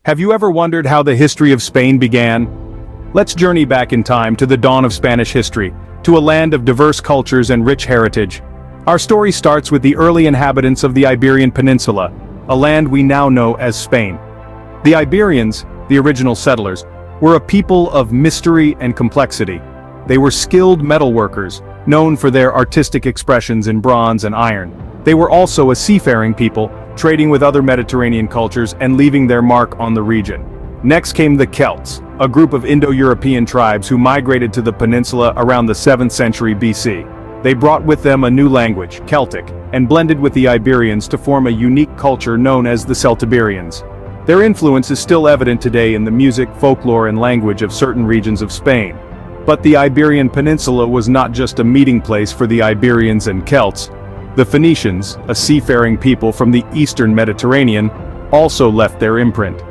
Have you ever wondered how the history of Spain began? Let's journey back in time to the dawn of Spanish history, to a land of diverse cultures and rich heritage. Our story starts with the early inhabitants of the Iberian Peninsula, a land we now know as Spain. The Iberians, the original settlers, were a people of mystery and complexity. They were skilled metalworkers, known for their artistic expressions in bronze and iron. They were also a seafaring people, trading with other Mediterranean cultures and leaving their mark on the region. Next came the Celts, a group of Indo-European tribes who migrated to the peninsula around the 7th century BC. They brought with them a new language, Celtic, and blended with the Iberians to form a unique culture known as the Celtiberians. Their influence is still evident today in the music, folklore, and language of certain regions of Spain. But the Iberian Peninsula was not just a meeting place for the Iberians and Celts. The Phoenicians, a seafaring people from the eastern Mediterranean, also left their imprint.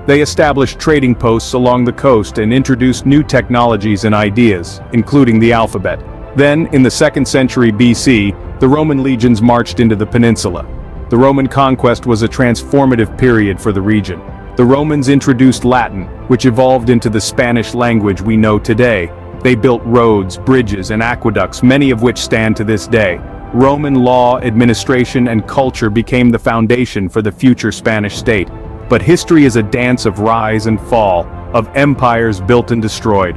They established trading posts along the coast and introduced new technologies and ideas, including the alphabet. Then, in the 2nd century BC, the Roman legions marched into the peninsula. The Roman conquest was a transformative period for the region. The Romans introduced Latin, which evolved into the Spanish language we know today. They built roads, bridges, and aqueducts, many of which stand to this day. Roman law, administration, and culture became the foundation for the future Spanish state. But history is a dance of rise and fall, of empires built and destroyed.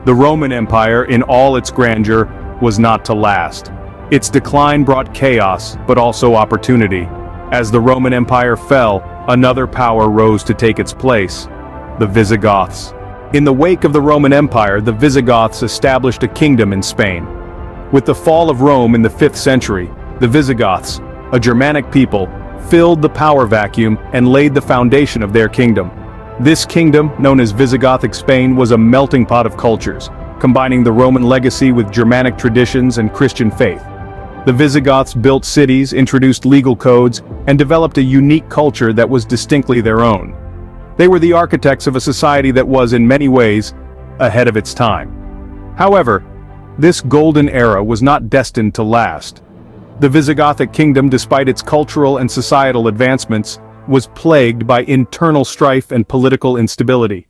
The Roman Empire, in all its grandeur, was not to last. Its decline brought chaos, but also opportunity. As the Roman Empire fell, another power rose to take its place: the Visigoths. In the wake of the Roman Empire, the Visigoths established a kingdom in Spain. With the fall of Rome in the 5th century, the Visigoths, a Germanic people, filled the power vacuum and laid the foundation of their kingdom. This kingdom, known as Visigothic Spain, was a melting pot of cultures, combining the Roman legacy with Germanic traditions and Christian faith. The Visigoths built cities, introduced legal codes, and developed a unique culture that was distinctly their own. They were the architects of a society that was, in many ways, ahead of its time. However, this golden era was not destined to last. The Visigothic kingdom, despite its cultural and societal advancements, was plagued by internal strife and political instability.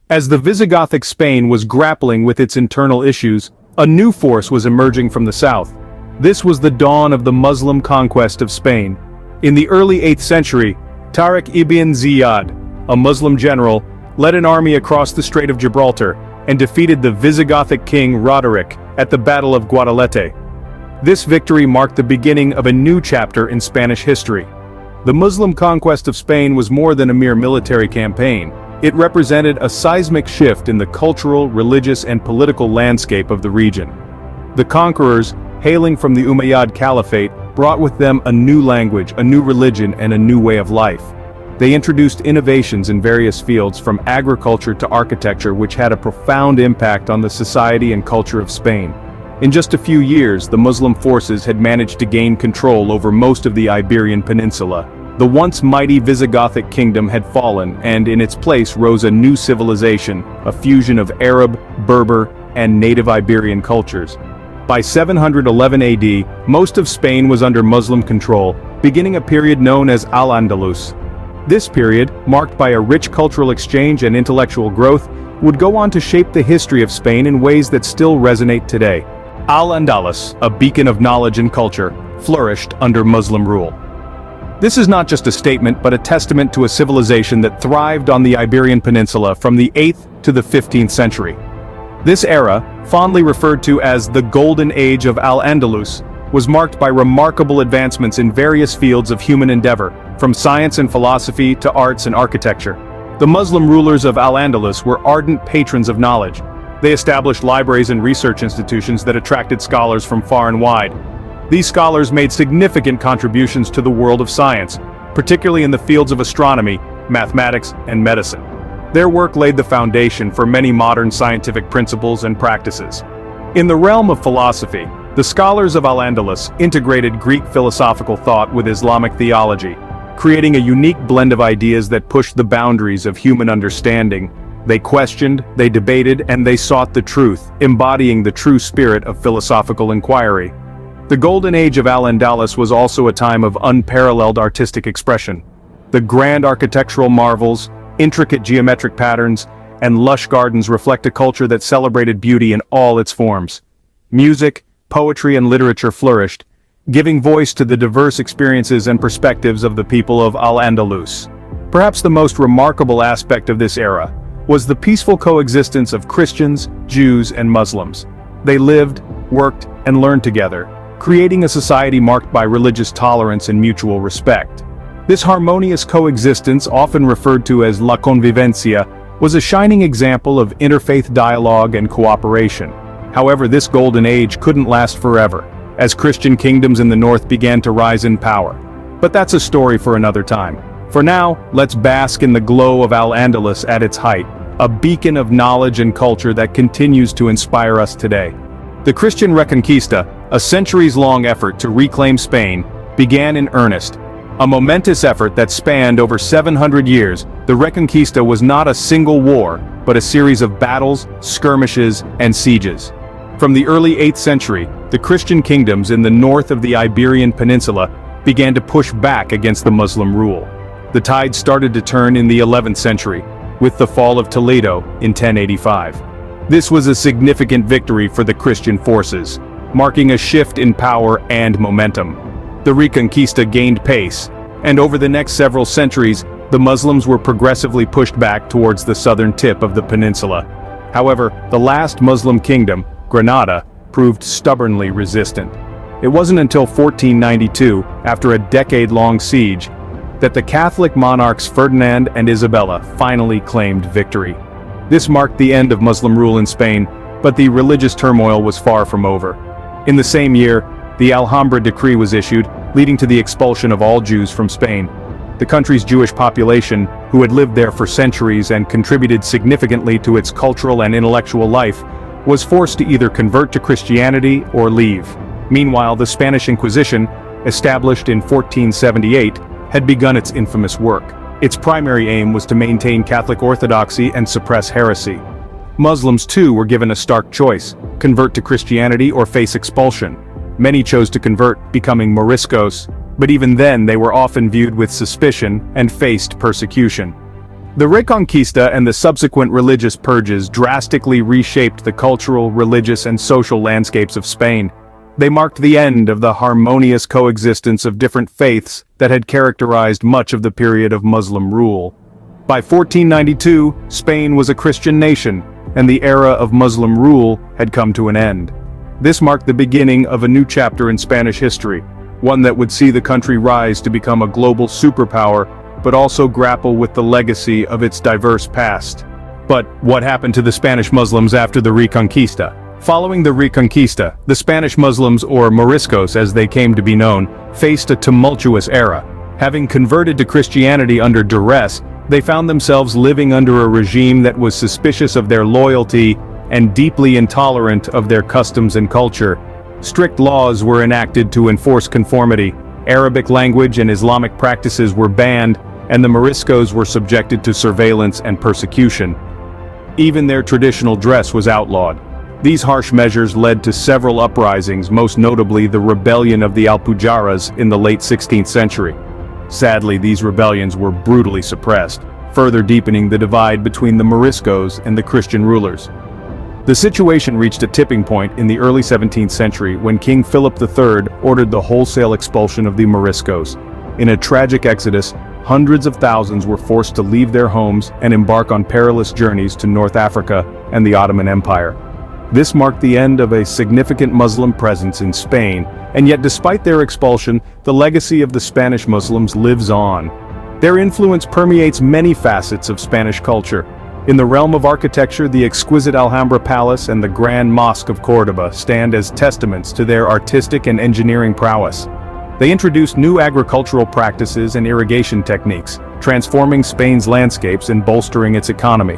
As the Visigothic Spain was grappling with its internal issues, a new force was emerging from the south. This was the dawn of the Muslim conquest of Spain. In the early 8th century, Tariq ibn Ziyad, a Muslim general, led an army across the Strait of Gibraltar and defeated the Visigothic king Roderick at the Battle of Guadalete. This victory marked the beginning of a new chapter in Spanish history. The Muslim conquest of Spain was more than a mere military campaign. It represented a seismic shift in the cultural, religious, and political landscape of the region. The conquerors, hailing from the Umayyad Caliphate, brought with them a new language, a new religion, and a new way of life. They introduced innovations in various fields, from agriculture to architecture, which had a profound impact on the society and culture of Spain. In just a few years, the Muslim forces had managed to gain control over most of the Iberian Peninsula. The once mighty Visigothic kingdom had fallen, and in its place rose a new civilization, a fusion of Arab, Berber, and native Iberian cultures. By 711 AD, most of Spain was under Muslim control, beginning a period known as Al-Andalus. This period, marked by a rich cultural exchange and intellectual growth, would go on to shape the history of Spain in ways that still resonate today. Al-Andalus, a beacon of knowledge and culture, flourished under Muslim rule. This is not just a statement but a testament to a civilization that thrived on the Iberian Peninsula from the 8th to the 15th century. This era, fondly referred to as the Golden Age of Al-Andalus, was marked by remarkable advancements in various fields of human endeavor, from science and philosophy to arts and architecture. The Muslim rulers of Al-Andalus were ardent patrons of knowledge. They established libraries and research institutions that attracted scholars from far and wide. These scholars made significant contributions to the world of science, particularly in the fields of astronomy, mathematics, and medicine. Their work laid the foundation for many modern scientific principles and practices. In the realm of philosophy, the scholars of Al-Andalus integrated Greek philosophical thought with Islamic theology, creating a unique blend of ideas that pushed the boundaries of human understanding. They questioned, they debated, and they sought the truth, embodying the true spirit of philosophical inquiry. The Golden Age of Al-Andalus was also a time of unparalleled artistic expression. The grand architectural marvels, Intricate geometric patterns and lush gardens reflect a culture that celebrated beauty in all its forms. Music, poetry and literature flourished, giving voice to the diverse experiences and perspectives of the people of Al-Andalus. Perhaps the most remarkable aspect of this era was the peaceful coexistence of Christians, Jews, and Muslims. They lived, worked, and learned together, creating a society marked by religious tolerance and mutual respect. This harmonious coexistence, often referred to as la convivencia, was a shining example of interfaith dialogue and cooperation. However, this golden age couldn't last forever, as Christian kingdoms in the north began to rise in power. But that's a story for another time. For now, let's bask in the glow of Al-Andalus at its height, a beacon of knowledge and culture that continues to inspire us today. The Christian Reconquista, a centuries-long effort to reclaim Spain, began in earnest. A momentous effort that spanned over 700 years, the Reconquista was not a single war, but a series of battles, skirmishes, and sieges. From the early 8th century, the Christian kingdoms in the north of the Iberian Peninsula began to push back against the Muslim rule. The tide started to turn in the 11th century, with the fall of Toledo in 1085. This was a significant victory for the Christian forces, marking a shift in power and momentum. The Reconquista gained pace, and over the next several centuries, the Muslims were progressively pushed back towards the southern tip of the peninsula. However, the last Muslim kingdom, Granada, proved stubbornly resistant. It wasn't until 1492, after a decade-long siege, that the Catholic monarchs Ferdinand and Isabella finally claimed victory. This marked the end of Muslim rule in Spain, but the religious turmoil was far from over. In the same year, the Alhambra decree was issued, leading to the expulsion of all Jews from Spain. The country's Jewish population, who had lived there for centuries and contributed significantly to its cultural and intellectual life, was forced to either convert to Christianity or leave. Meanwhile, the Spanish Inquisition, established in 1478, had begun its infamous work. Its primary aim was to maintain Catholic orthodoxy and suppress heresy. Muslims too were given a stark choice: convert to Christianity or face expulsion. Many chose to convert, becoming Moriscos, but even then they were often viewed with suspicion and faced persecution. The Reconquista and the subsequent religious purges drastically reshaped the cultural, religious, and social landscapes of Spain. They marked the end of the harmonious coexistence of different faiths that had characterized much of the period of Muslim rule. By 1492, Spain was a Christian nation, and the era of Muslim rule had come to an end. This marked the beginning of a new chapter in Spanish history, one that would see the country rise to become a global superpower, but also grapple with the legacy of its diverse past. But what happened to the Spanish Muslims after the Reconquista? Following the Reconquista, the Spanish Muslims, or Moriscos as they came to be known, faced a tumultuous era. Having converted to Christianity under duress, they found themselves living under a regime that was suspicious of their loyalty and deeply intolerant of their customs and culture. Strict laws were enacted to enforce conformity, Arabic language and Islamic practices were banned, and the Moriscos were subjected to surveillance and persecution. Even their traditional dress was outlawed. These harsh measures led to several uprisings, most notably the rebellion of the Alpujarras in the late 16th century. Sadly, these rebellions were brutally suppressed, further deepening the divide between the Moriscos and the Christian rulers. The situation reached a tipping point in the early 17th century when King Philip III ordered the wholesale expulsion of the Moriscos. In a tragic exodus, hundreds of thousands were forced to leave their homes and embark on perilous journeys to North Africa and the Ottoman Empire. This marked the end of a significant Muslim presence in Spain, and yet despite their expulsion, the legacy of the Spanish Muslims lives on. Their influence permeates many facets of Spanish culture. In the realm of architecture, the exquisite Alhambra Palace and the Grand Mosque of Cordoba stand as testaments to their artistic and engineering prowess. They introduced new agricultural practices and irrigation techniques, transforming Spain's landscapes and bolstering its economy.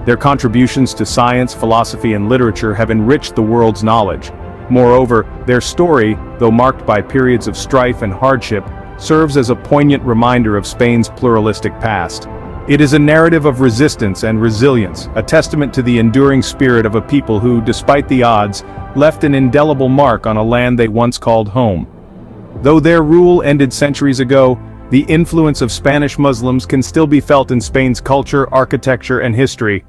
Their contributions to science, philosophy, and literature have enriched the world's knowledge. Moreover, their story, though marked by periods of strife and hardship, serves as a poignant reminder of Spain's pluralistic past. It is a narrative of resistance and resilience, a testament to the enduring spirit of a people who, despite the odds, left an indelible mark on a land they once called home. Though their rule ended centuries ago, the influence of Spanish Muslims can still be felt in Spain's culture, architecture, and history.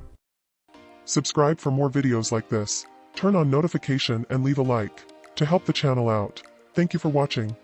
Subscribe for more videos like this. Turn on notification and leave a like to help the channel out. Thank you for watching.